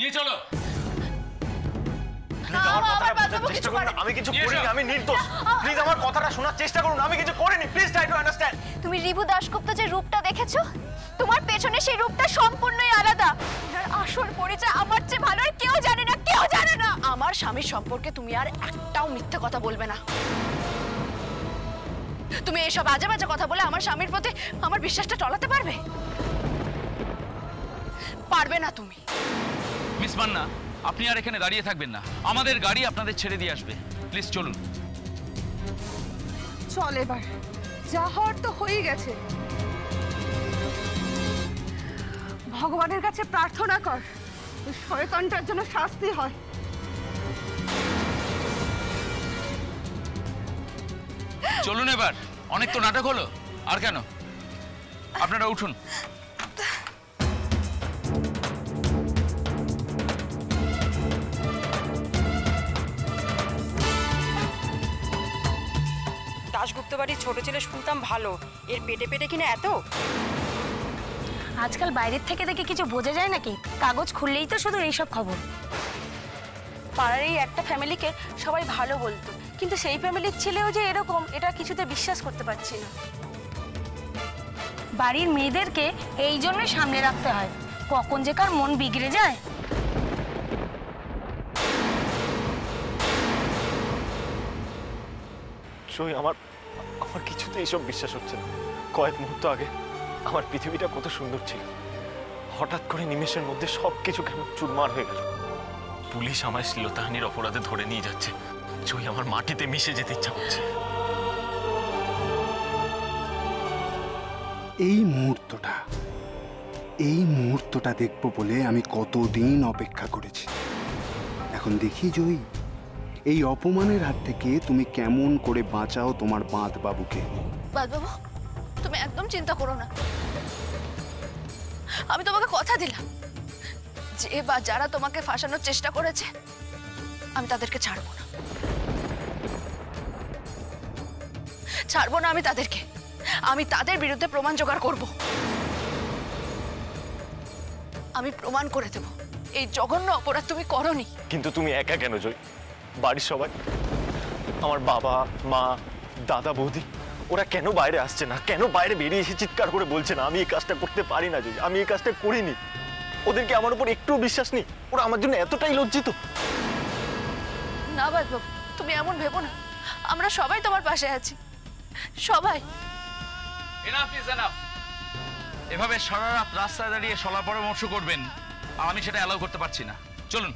নিয়ে চলো। আমি কিছু করিনি, আমি নির্দোষ। প্লিজ আমার কথাটা শোনার চেষ্টা করুন, আমি কিছু করিনি। Please try to understand. তুমি রিভু দাশগুপ্ত যে রূপটা দেখেছো, তোমার পেছনে সেই রূপটা সম্পূর্ণই আলাদা। ওনার আসল পরিচয় আমার চেয়ে ভালো আর কেউ জানে না, কেউ জানে না। আমার স্বামীর সম্পর্কে তুমি আর একটাও মিথ্যা কথা বলবে না। তুমি এসব আজে বাজে কথা বলে আমার স্বামীর প্রতি আমার বিশ্বাসটা টলাতে পারবে? পারবে না তুমি। মিস মান্না, আপনি আর এখানে দাঁড়িয়ে থাকবেন না, আমাদের গাড়ি আপনাদের ছেড়ে দিয়ে আসবে। প্লিজ চলুন। চল, এবার যা হওয়ার তো হয়ে গেছে। ভগবানের কাছে প্রার্থনা কর শয়তানটার জন্য শাস্তি হয়। চলুন এবার, অনেক তো নাটক হলো, আর কেন? আপনারা উঠুন। দাশগুপ্ত বাড়ির ছোট ছেলে শুনতাম ভালো, এর পেটে পেটে কিনা এত। আজকাল বাইরের থেকে দেখে কিছু বোঝা যায় নাকি? কাগজ খুললেই তো শুধু এইসব খবর। পাড়ার এই একটা ফ্যামিলিকে সবাই ভালো বলতো, কিন্তু সেই ফ্যামিলির ছেলেও যে এরকম, এটা কিছুতে বিশ্বাস করতে পারছি না। বাড়ির মেয়েদেরকে এই জন্যই সামনে রাখতে হয়, কখন যে কার মন বিগড়ে যায়। আমার কিছুতে এইসব বিশ্বাস হচ্ছে না। কয়েক মুহূর্ত আগে আমার পৃথিবীটা কত সুন্দর ছিল, হঠাৎ করে নিমেষের মধ্যে সবকিছু কেমন চুরমার হয়ে গেল। পুলিশ আমায় শ্লীলতাহানির অপরাধে ধরে নিয়ে যাচ্ছে। জয়, আমার মাটিতে মিশে যেতে ইচ্ছা করছে। এই মুহূর্তটা দেখবো বলে আমি কতদিন অপেক্ষা করেছি। এখন দেখি জয়ী, এই অপমানের হাত থেকে তুমি কেমন করে বাঁচাও তোমার বাঁধ বাবুকে। বাবু, তুমি একদম চিন্তা করো না। আমি তোমাকে কথা দিলাম যে বা যারা তোমাকে ফাঁসানোর চেষ্টা করেছে, আমি তাদেরকে ছাড়বো না। ছাড়বো না আমি তাদেরকে। আমি তাদের বিরুদ্ধে প্রমাণ জোগাড় করব। আমি প্রমাণ করে দেব এই জঘন্য অপরাধ তুমি করোনি। কিন্তু তুমি একা কেন জয়? বাড়ির সবাই, আমার বাবা মা দাদা বৌদি, ওরা কেন বাইরে আসছে না? কেন বাইরে বেরিয়ে এসে চিৎকার করে বলছে না আমি এই কাজটা করতে পারি না জয়, আমি এই কাজটা করিনি? ওদেরকে আমার উপর একটু বিশ্বাস নেই? ওরা আমার জন্য এতটাই লজ্জিত? না বাবু, তুমি এমন ভেবো না। আমরা সবাই তোমার পাশে আছি, সবাই। Enough is enough. এভাবে সারা রাত রাস্তায় দাঁড়িয়ে সলা পরামর্শ করবেন, আমি সেটা অ্যালাউ করতে পারছি না। চলুন,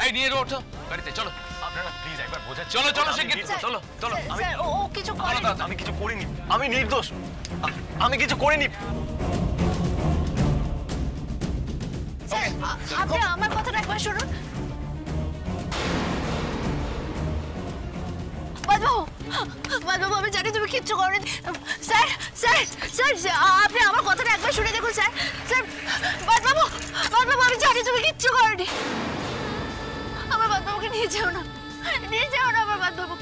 এই নিয়ে ওঠো গাড়িতে, চলো। আপনারা প্লিজ একবার বোঝান। চলো চলো শিগগির, চলো চলো। ও কিছু করেনি। আমি কিছু করিনি, আমি নির্দোষ, আমি কিছু করিনি। আপনি আমার কথাটা একবার শুনুন। বাবু, আমি জানি তুমি কিচ্ছু করেনি। স্যার স্যার স্যার, আপনি আমার কথাটা একবার শুনে দেখুন স্যার। স্যার, বাবু, আমি জানি তুমি কিচ্ছু করেনি। আমার বাবুকে নিয়ে যেও না, নিয়ে যেও না আমার বাবু।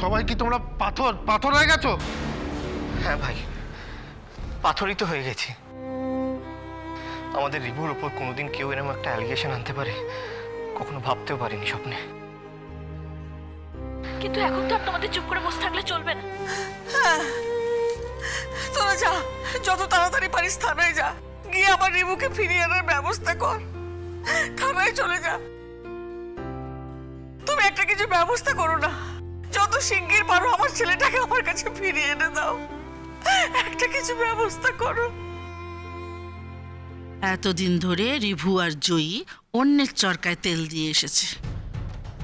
সবাই কি তোমরা পাথর হয়ে গেছো? হ্যাঁ ভাই, পাথরই তো হয়ে গেছি। আমাদের রিভুর উপর কোনোদিন কেউ এরকম একটা অ্যালিগেশন আনতে পারে কখনো ভাবতেও পারিনি স্বপ্নে। কিন্তু এখন তো তোমাদের চুপ করে বসে থাকলে চলবে না। তোরা যা, যত তাড়াতাড়ি পারিস থানায় যা, গিয়ে আমার রিভুকে ফিরিয়ে আনার ব্যবস্থা কর। থানায় চলে যা। তুমি একটা কিছু ব্যবস্থা করো না, যত শিগগির পারো আমার ছেলেটাকে আমার কাছে ফিরিয়ে এনে দাও। একটা কিছু ব্যবস্থা করো। এতদিন ধরে রিভু আর জয়ী অন্যের চরকায় তেল দিয়ে এসেছে।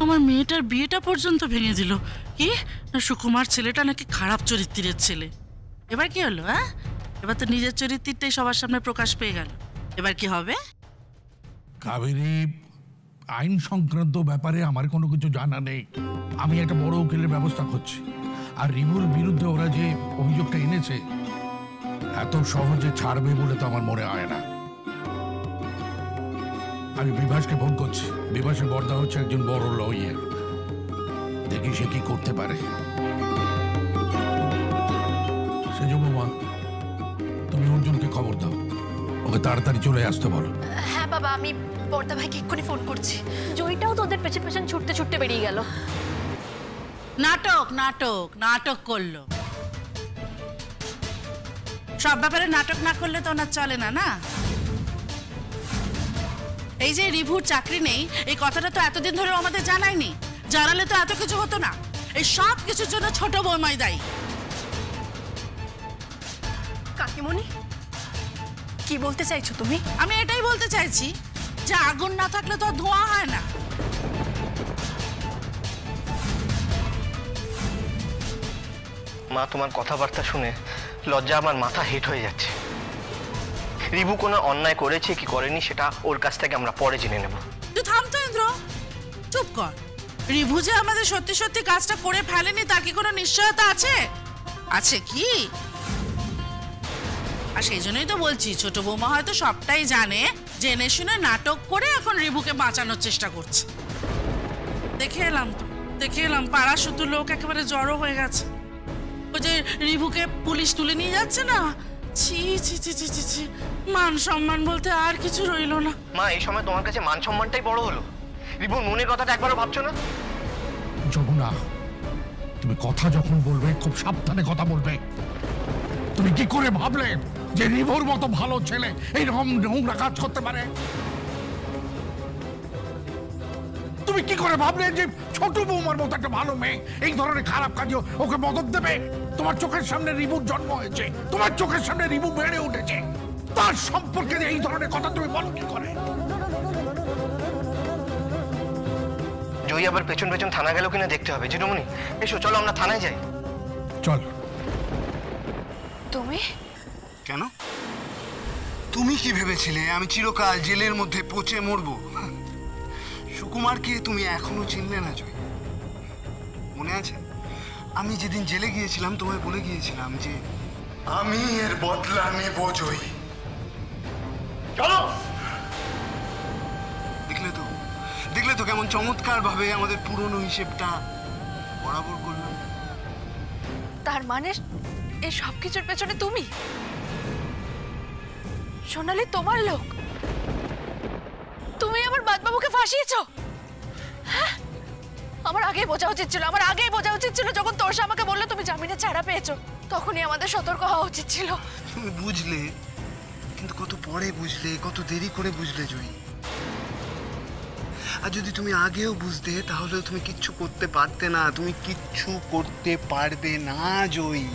আমার মেয়েটার বিয়েটা পর্যন্ত ভেঙে দিল। কি না সুকুমার ছেলেটা নাকি খারাপ চরিত্রের ছেলে। এবার কি হলো? হ্যাঁ, এবার তো নিজের চরিত্রটাই সবার সামনে প্রকাশ পেয়ে গেল। এবার কি হবে? কাবেরী, আইন সংক্রান্ত ব্যাপারে আমার কোনো কিছু জানা নেই। আমি একটা বড় উকিলের ব্যবস্থা করছি। আর রিভুর বিরুদ্ধে ওরা যে অভিযোগটা এনেছে এত সহজে ছাড়বে বলে তো আমার মনে হয় না। আমি বিভাসকে ফোন করছি। বিভাসের বর্দা হচ্ছে একজন বড় লয়ার, দেখি সে কি করতে পারে। সেজমা, তুমি অর্জুনকে খবর দাও, ওকে তাড়াতাড়ি চলে আসতে বলো। হ্যাঁ বাবা, আমি বর্দা ভাইকে এক্ষুনি ফোন করছি। জয়টাও তোদের পেছন পেছন ছুটতে ছুটতে বেরিয়ে গেল। নাটক নাটক নাটক করলো। সব ব্যাপারে নাটক না করলে তো ওনার চলে না। না, এই যে রিভুর চাকরি নেই এই কথাটা তো এতদিন ধরে আমাদের জানায়নি। জানালে তো এত কিছু হতো না। এই সব কিছুর জন্য ছোট বৌমাই দায়ী। কাকিমণি, কি বলতে চাইছো তুমি? আমি এটাই বলতে চাইছি যে আগুন না থাকলে তো ধোঁয়া হয় না। মা, তোমার কথাবার্তা শুনে লজ্জা আমার মাথা হেট হয়ে যাচ্ছে। রিভু কোনো অন্যায় করেছে কি করেনি সেটা ওর কাছ থেকে আমরা পরে জেনে নেব। তুই থাম তো ইন্দ্র, চুপ কর। রিভু যে আমাদের সত্যি সত্যি কাজটা করে ফেলেনি তার কি কোনো নিশ্চয়তা আছে? আছে কি? আর সেই জন্যই তো বলছি ছোট বৌমা হয়তো সবটাই জানে, জেনে শুনে নাটক করে এখন রিভুকে বাঁচানোর চেষ্টা করছে। দেখে এলাম পাড়া শুধু লোক একেবারে জড়ো হয়ে গেছে। ওই যে রিভুকে পুলিশ তুলে নিয়ে যাচ্ছে না, ছি ছি ছি ছি ছি ছি, মান সম্মান বলতে আর কিছু রইল না। মা, এই সময় তোমার কাছে মান সম্মানটাই বড় হলো। রিভুর মনের কথাটা একবারও ভাবছো না? যমুনা, তুমি কথা যখন বলবে খুব সাবধানে কথা বলবে। তুমি কি করে ভাবলে যে রিভুর মতো ভালো ছেলে এইরকম নোংরা কাজ করতে পারে? তুমি কি করে ভাবলে যে ছোট বৌমার মতো একটা ভালো মেয়ে এই ধরনের খারাপ কাজে ওকে মদত দেবে? তোমার চোখের সামনে রিভুর জন্ম হয়েছে, তোমার চোখের সামনে রিভু বেড়ে উঠেছে, তার সম্পর্কে এই ধরনের কথা তুমি বলো কি করে? জয়ী আবার পেছন পেছন থানা গেল কিনা দেখতে হবে। জিরুমণি, এসো, চলো আমরা থানায় যাই। চল। তুমি কেন? তুমি কি ভেবেছিলে আমি চিরকাল জেলের মধ্যে পচে মরবো? সুকুমারকে তুমি এখনো চিনলে না জয়? মনে আছে আমি যেদিন জেলে গিয়েছিলাম তোমায় বলে গিয়েছিলাম যে আমি এর বদলা নেব জয়। চলো। দেখলে তো কেমন চমৎকার ভাবে আমাদের পুরনো হিসেবটা বরাবর করলাম। তার মানে এই সব কিছুর পেছনে তুমি? সোনালি তোমার লোক? তুমি আমার বাদবাবুকে ফাঁসিয়েছো? হ্যাঁ, আমার আগেই বোঝা উচিত ছিল। যখন তোরসা আমাকে বললো তুমি জামিনে ছাড়া পেয়েছো, তখনই আমাদের সতর্ক হওয়া উচিত ছিল। তুমি বুঝলে, কিন্তু কত পরে বুঝলে, কত দেরি করে বুঝলে জয়ী। আর যদি তুমি আগেও বুঝতে তাহলে তুমি কিচ্ছু করতে পারতে না। তুমি কিচ্ছু করতে পারবে না জয়ী।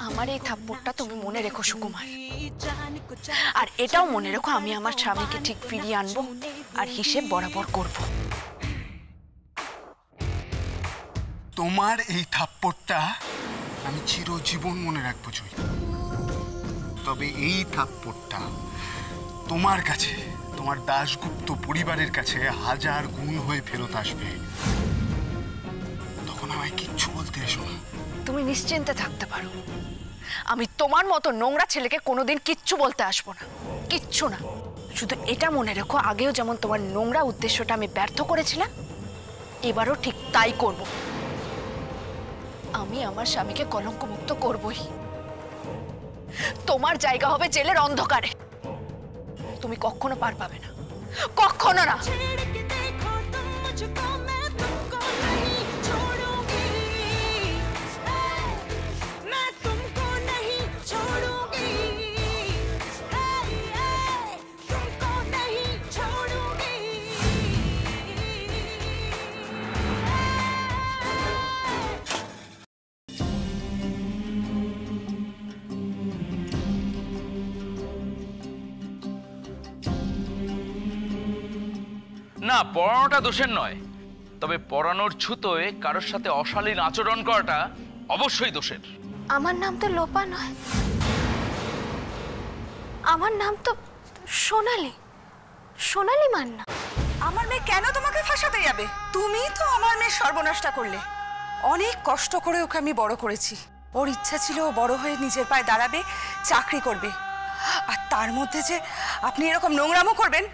আমার এই থাপ্পড়টা তুমি মনে রেখো সুকুমার, আর এটাও মনে রেখো আমি আমার স্বামীকে ঠিক ফিরিয়ে আনবো আর হিসেব বরাবর করব। তোমার এই থাপ্পড়টা আমি চিরজীবন মনে রাখবো জয়ী। তবে এই থাপ্পড়টা তোমার কাছে, তোমার দাশগুপ্ত পরিবারের কাছে 1000 গুণ হয়ে ফেরত আসবে। তখন আমায় কিচ্ছু বলতে এসো না। তুমি নিশ্চিন্তে থাকতে পারো, আমি তোমার মতো নোংরা ছেলেকে কোনোদিন কিচ্ছু বলতে আসবো না, কিচ্ছু না। শুধু এটা মনে রেখো, আগেও যেমন তোমার নোংরা উদ্দেশ্যটা আমি ব্যর্থ করেছিলাম, এবারও ঠিক তাই করব। আমি আমার স্বামীকে কলঙ্কমুক্ত করবই। তোমার জায়গা হবে জেলের অন্ধকারে, তুমি কখনো পার পাবে না, কখনো না। না, পড়ানোটা দোষের নয়, তবে পড়ানোর ছুতোয় কারোর সাথে অশালীন আচরণ করাটা অবশ্যই দোষের। আমার নাম তো লোপা নয়, আমার নাম তো সোনালি, সোনালি মান্না। আমার মেয়ে কেন তোমাকে ফাঁসাতে যাবে? তুমি তো আমার মেয়ের সর্বনাশটা করলে। অনেক কষ্ট করে ওকে আমি বড় করেছি। ওর ইচ্ছা ছিল ও বড় হয়ে নিজের পায়ে দাঁড়াবে, চাকরি করবে, আর তার মধ্যে যে আপনি এরকম নোংরামো করবেন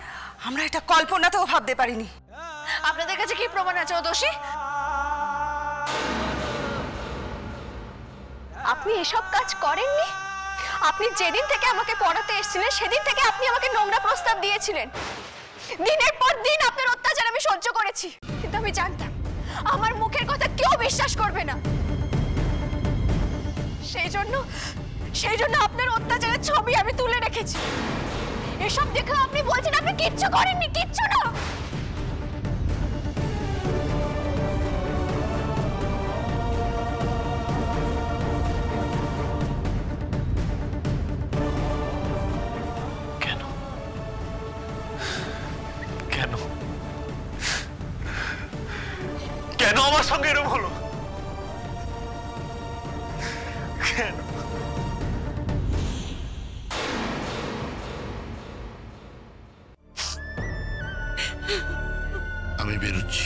আমরা এটা কল্পনাতেও ভাবতে পারিনি। আপনাদের কাছে কি প্রমাণ আছে ও দোষী? আপনি এসব কাজ করেননি। আপনি যেদিন থেকে আমাকে পড়াতে এসেছিলেন সেদিন থেকে আপনি আমাকে নোংরা প্রস্তাব দিয়েছিলেন। দিনের পর দিন আপনার অত্যাচার আমি সহ্য করেছি, কিন্তু আমি জানতাম আমার মুখের কথা কেউ বিশ্বাস করবে না। সেই জন্য আপনার অত্যাচারের ছবি আমি তুলে রেখেছি। এসব দেখে আপনি বলছেন আপনি কিচ্ছু করেননি, কিচ্ছু না। কেন কেন কেন আমার সঙ্গে এরকম হলো? কেন? আমি বেরোচ্ছি।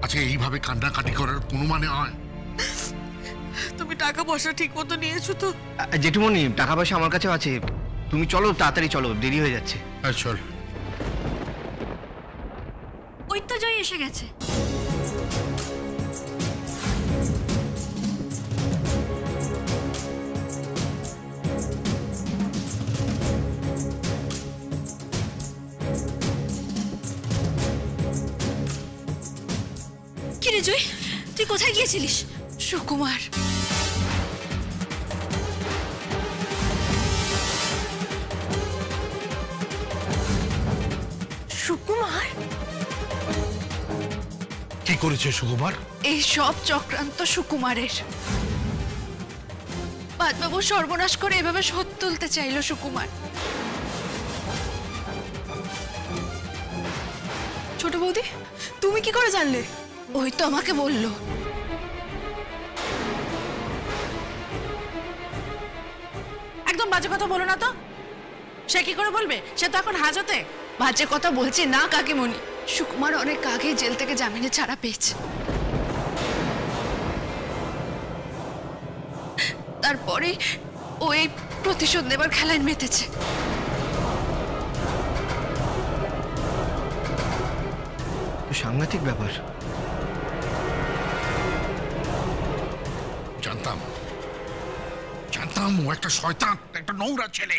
আচ্ছা, এইভাবে কান্নাকাটি করার কোনো মানে হয়? তুমি টাকা পয়সা ঠিক মতো নিয়েছো তো? জেঠুমনি, টাকা পয়সা আমার কাছেও আছে। তুমি চলো, তাড়াতাড়ি চলো, দেরি হয়ে যাচ্ছে। চল। ওই তো জয় এসে গেছে। কিরে জয়, তুই কোথায় গিয়েছিলিস? সুকুমার। সুকুমার? কি করেছে সুকুমার? এই সব চক্রান্ত সুকুমারের। বাদবাবু সর্বনাশ করে এভাবে শোধ তুলতে চাইল সুকুমার। ছোট বৌদি, তুমি কি করে জানলে? ওই তো আমাকে বললো। একদম বাজে কথা বলো না তো। সে কি করে বলবে? সে তো এখন হাজতে। বাজে কথা বলছি না কাকিমণি। সুকুমার অনেক আগে জেল থেকে জামিনে ছাড়া পেয়েছে। তারপরে ও এই প্রতিশোধ নেবার খেলায় মেতেছে। সাংঘাতিক ব্যাপার। জানতাম ও একটা শয়তান, একটা নোংরা ছেলে।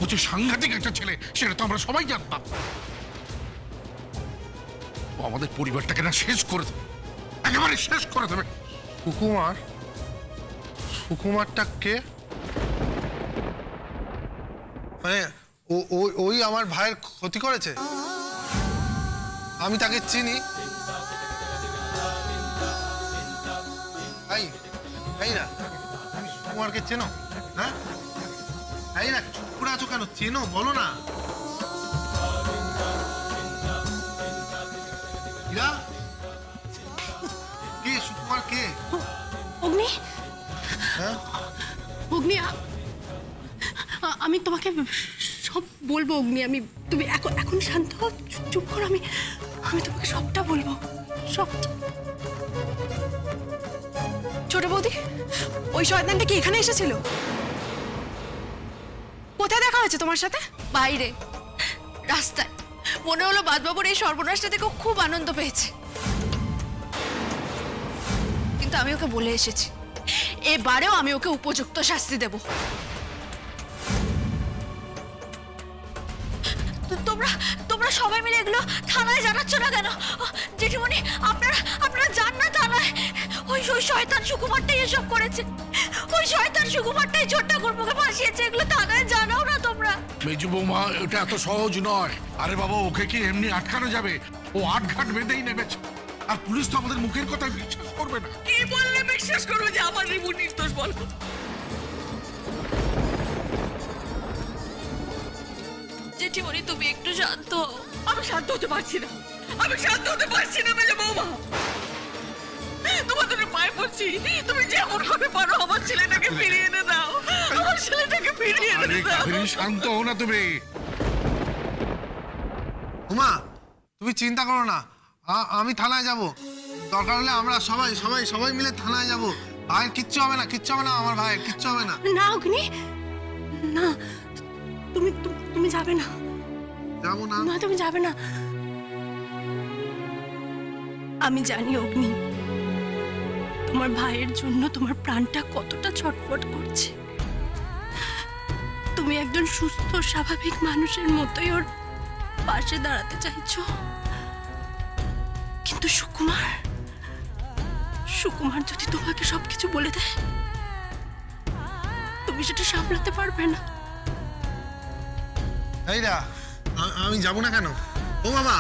ও যে সাংঘাতিক একটা ছেলে সেটা তো আমরা সবাই জানতাম। ও আমাদের পরিবারটাকে না শেষ করে দেবে, একেবারে শেষ করে দেবে। সুকুমার? সুকুমারটা কে? মানে ওই আমার ভাইয়ের ক্ষতি করেছে? আমি তাকে চিনি। না, তুমি সুকুমারকে চেনো? হ্যাঁ, না, চুপ করে আছো কেন? চেনো, বলো না। কে সুকুমার? কে? অগ্নি। হ্যাঁ অগ্নি, আমি তোমাকে সব বলবো। অগ্নি, তুমি এখন শান্ত হও, চুপ করো। আমি তোমাকে সবটা বলবো, সব। ছোট বৌদি, ওই শয়তানটা কি এখানে এসেছিল? কোথায় দেখা হয়েছে তোমার সাথে? বাইরে, রাস্তায়। মনে হলো বাদবাবুর এই সর্বনাশটা দেখে খুব আনন্দ পেয়েছে। কিন্তু আমি ওকে বলে এসেছি, এবারেও আমি ওকে উপযুক্ত শাস্তি দেব। তোমরা সবাই মিলে এগুলো থানায় জানাচ্ছ না কেন? জেঠিমণি, আপনারা যান না থানায়। ওই শয়তান সুকুমারটাই এসব করেছে। ওই শয়তান সুকুমারটাই ছোট্ট গল্পকে ফাঁসিয়েছে। এগুলো থানায় জানাও না তোমরা। মেজু বৌমা, এটা এত সহজ নয়। আরে বাবা, ওকে কি এমনি আটকানো যাবে? ও আটঘাট বেঁধেই নেমেছে। আর পুলিশ তো আমাদের মুখের কথা বিশ্বাস করবে না। কি বললে বিশ্বাস করবে যে আমার রিবু নির্দোষ? বলো। জেঠিমণি তুমি একটু শান্ত হও। আমি শান্ত হতে পারছি না, আমি শান্ত হতে পারছি না মেজো বৌমা। তোমার দুটো পায়ে পড়ছি, তুমি যেমন করে পারো আমার ছেলেটাকে ফিরিয়ে এনে দাও, আমার ছেলেটাকে ফিরিয়ে এনে দাও। শান্ত হও না তুমি। উমা তুমি চিন্তা করো না, আমি থানায় যাব, দরকার হলে আমরা সবাই সবাই সবাই মিলে থানায় যাব। ভাইয়ের কিচ্ছু হবে না, কিচ্ছু হবে না, আমার ভাইয়ের কিচ্ছু হবে না। না অগ্নি, না, তুমি তুমি যাবে না। যাবো না? না তুমি যাবে না। আমি জানি অগ্নি, তোমার ভাইয়ের জন্য তোমার প্রাণটা কতটা ছটফট করছে। তুমি একজন সুস্থ স্বাভাবিক মানুষের মতোই ওর পাশে দাঁড়াতে চাইছো, কিন্তু সুকুমার যদি তোমাকে সবকিছু বলে দেয়, তুমি সেটা সামলাতে পারবে না। এইরা আমি যাব না কেন? ও বাবা,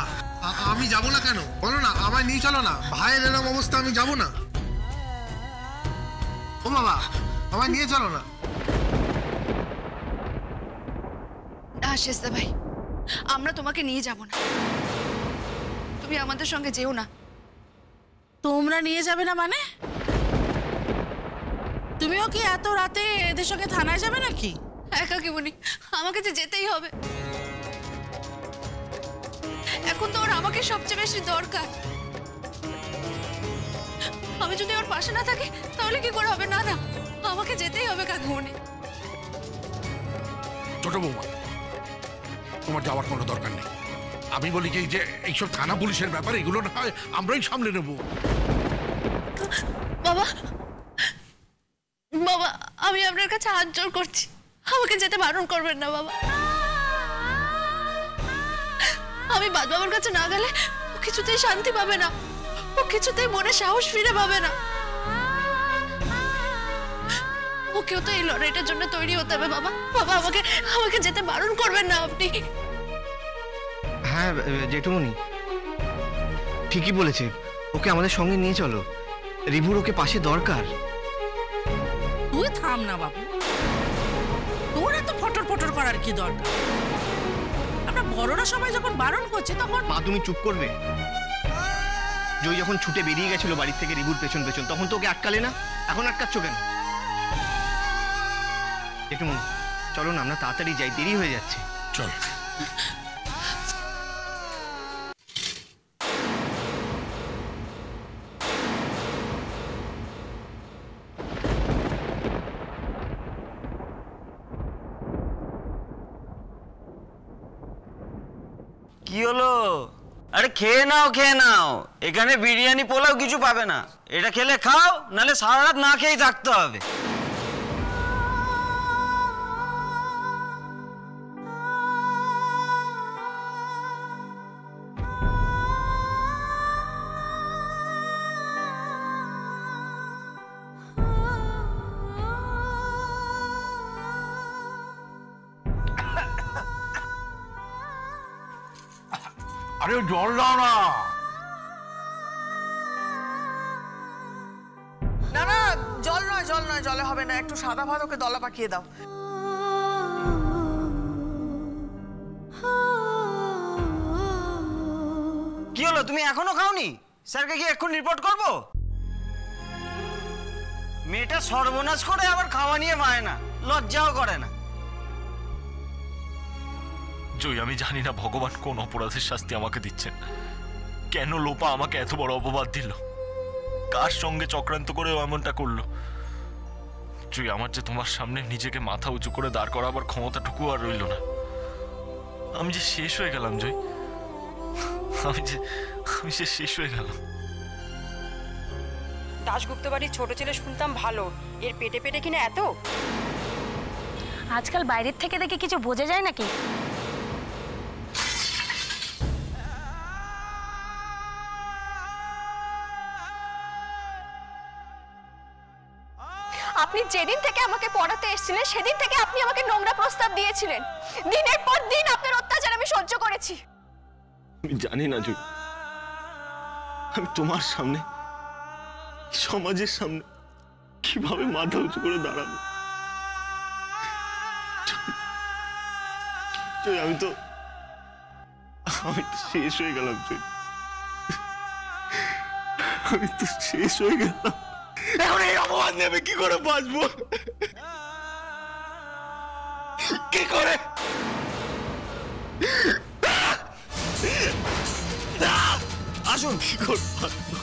আমি যাব না কেন বলো না, আমায় নিয়ে চলো না। ভাইয়ের এরকম অবস্থা, আমি যাব না। ও বাবা, আমায় নিয়ে চলো না। না শেস্তা ভাই, আমরা তোমাকে নিয়ে যাব না, তুমি আমাদের সঙ্গে যেও না। তোমরা নিয়ে যাবে না মানে? তুমিও কি এত রাতে এদের সঙ্গে থানায় যাবে নাকি? হ্যাঁ কাকিমণি, আমাকে যে যেতেই হবে। এখন তো ওর আমাকে সবচেয়ে বেশি দরকার। আমি যদি ওর পাশে না থাকি তাহলে কি করে হবে? না না, আমাকে যেতেই হবে কাকিমণি। ছোট বৌমা, তোমার যাওয়ার কোনো দরকার নেই। আমি বলি কি যে এইসব থানা পুলিশের ব্যাপার, এগুলো না হয় আমরাই সামলে নেব। বাবা বাবা, আমি আপনার কাছে হাত জোড় করছি, আমাকে যেতে বারণ করবেন না বাবা। আমি বাবার কাছে না গেলে ও কিছুতেই শান্তি পাবে না, ও কিছুতেই মনে সাহস ফিরে পাবে না। ওকেও তো এই লড়াইটার জন্য তৈরি হতে হবে বাবা। বাবা আমাকে যেতে বারণ করবেন না আপনি। হ্যাঁ জেঠুমনি ঠিকই বলেছে, ওকে আমাদের সঙ্গে নিয়ে চলো। রিভুর ওকে পাশে দরকার। তুই থাম না বাবু, তোর এত ফটর ফটর করার কি দরকার? আমরা বড়রা সবাই যখন বারণ করছি তখন। মা তুমি চুপ করবে? জয় যখন ছুটে বেরিয়ে গেছিল বাড়ির থেকে রিভুর পেছন পেছন, তখন তো ওকে আটকালে না, এখন আটকাচ্ছ কেন? জেঠুমনি চলো না, আমরা তাড়াতাড়ি যাই, দেরি হয়ে যাচ্ছে। চল। কি হলো? আরে খেয়ে নাও, এখানে বিরিয়ানি পোলাও কিছু পাবে না। এটা খেলে খাও, নাহলে সারা রাত না খেয়েই থাকতে হবে। আরে জল দাও না। না না, জল নয়, জলে হবে না। একটু সাদা ভাত ওকে দলা পাকিয়ে দাও। কি হলো, তুমি এখনো খাওনি? স্যারকে কি এখন রিপোর্ট করবো? মেয়েটা সর্বনাশ করে আবার খাওয়া নিয়ে বায়না, লজ্জাও করে না। জয়, আমি জানি না ভগবান কোন অপরাধের শাস্তি আমাকে দিচ্ছেন। কেন লোপা আমাকে এত বড় অপবাদ দিল? কার সঙ্গে চক্রান্ত করেও এমনটা করলো? জয়, আমার যে তোমার সামনে নিজেকে মাথা উঁচু করে দাঁড় করাবার ক্ষমতাটুকু আর রইল না। আমি যে শেষ হয়ে গেলাম জয়, আমি যে শেষ হয়ে গেলাম। দাশগুপ্ত বাড়ির ছোট ছেলে শুনতাম ভালো, এর পেটে পেটে কিনা এত। আজকাল বাইরের থেকে দেখে কিছু বোঝা যায় নাকি? আপনি যেদিন থেকে আমাকে পড়াতে এসেছিলেন সেদিন থেকে আপনি আমাকে নোংরা প্রস্তাব দিয়েছিলেন। দিনের পর দিন আপনার অত্যাচার আমি সহ্য করেছি। আমি জানি না জয়, আমি তোমার সামনে, সমাজের সামনে কিভাবে মাথা উঁচু করে দাঁড়াবো। জয়, আমি তো আমি তো শেষ হয়ে গেলাম, আমি তো শেষ হয়ে গেলাম। এখন এই অপমান নেবে কি করে বাঁচবো, কি করে? আসুন, কি করে বাঁচবো?